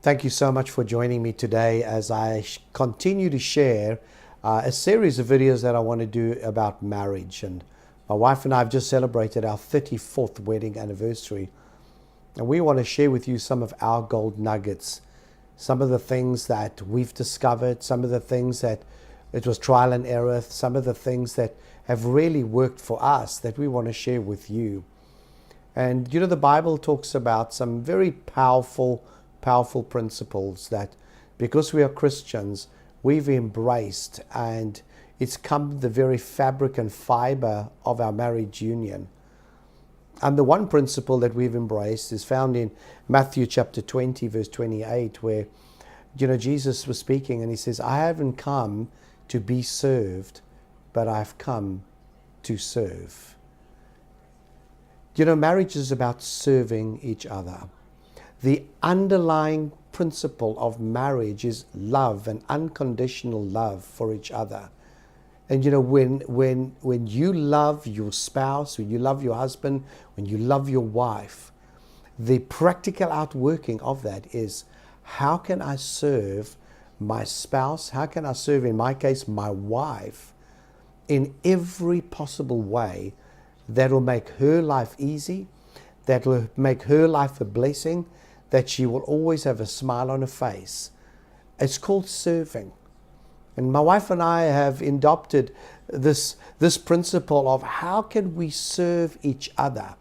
Thank you so much for joining me today as I continue to share a series of videos that I want to do about marriage. And my wife and I have just celebrated our 34th wedding anniversary. And we want to share with you some of our gold nuggets, some of the things that we've discovered, some of the things that it was trial and error, some of the things that have really worked for us that we want to share with you. And the Bible talks about some very powerful principles that because we are Christians, we've embraced, and it's come the very fabric and fiber of our marriage union. And the one principle that we've embraced is found in Matthew chapter 20, verse 28, where Jesus was speaking and he says, I haven't come to be served, but I've come to serve. Marriage is about serving each other. The underlying principle of marriage is love and unconditional love for each other. And when you love your spouse, when you love your husband, when you love your wife, the practical outworking of that is, how can I serve my spouse? How can I serve, in my case, my wife, in every possible way that will make her life easy, that will make her life a blessing, that she will always have a smile on her face? It's called serving. And my wife and I have adopted this principle of how can we serve each other.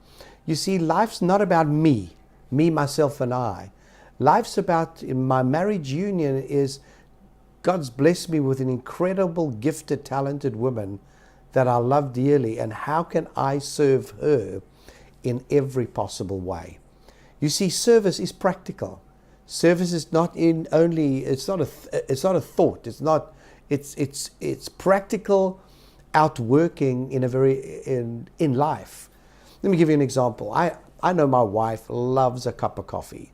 You see, life's not about me, myself, and I. Life's about, in my marriage union, is God's blessed me with an incredible, gifted, talented woman that I love dearly. And how can I serve her in every possible way? You see, service is practical. Service is not it's not a thought. It's practical outworking in life. Let me give you an example. I know my wife loves a cup of coffee.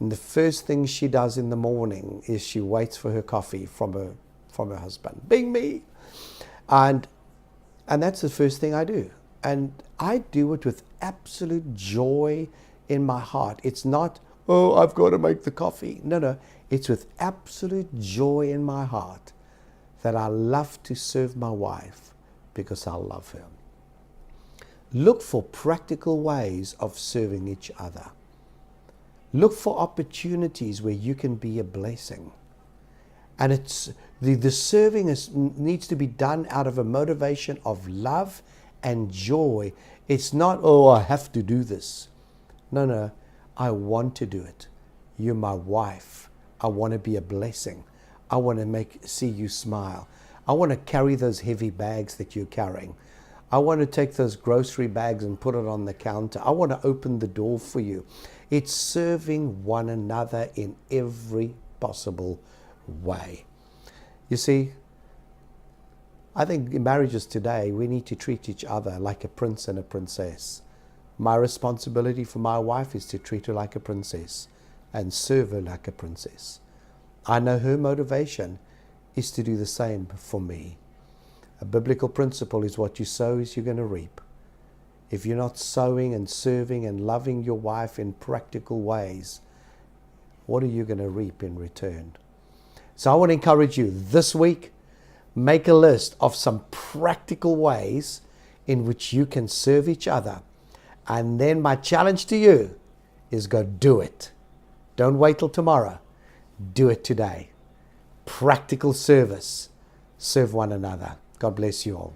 And the first thing she does in the morning is she waits for her coffee from her husband. Being me. And that's the first thing I do. And I do it with absolute joy in my heart. It's not, oh, I've got to make the coffee. No. It's with absolute joy in my heart that I love to serve my wife because I love her. Look for practical ways of serving each other. Look for opportunities where you can be a blessing. And it's the serving needs to be done out of a motivation of love and joy. It's not, oh, I have to do this. No, I want to do it. You're my wife. I want to be a blessing. I want to see you smile. I want to carry those heavy bags that you're carrying. I want to take those grocery bags and put it on the counter. I want to open the door for you. It's serving one another in every possible way. You see, I think in marriages today, we need to treat each other like a prince and a princess. My responsibility for my wife is to treat her like a princess and serve her like a princess. I know her motivation is to do the same for me. A biblical principle is what you sow is you're going to reap. If you're not sowing and serving and loving your wife in practical ways, what are you going to reap in return? So I want to encourage you this week, make a list of some practical ways in which you can serve each other. And then my challenge to you is go do it. Don't wait till tomorrow. Do it today. Practical service. Serve one another. God bless you all.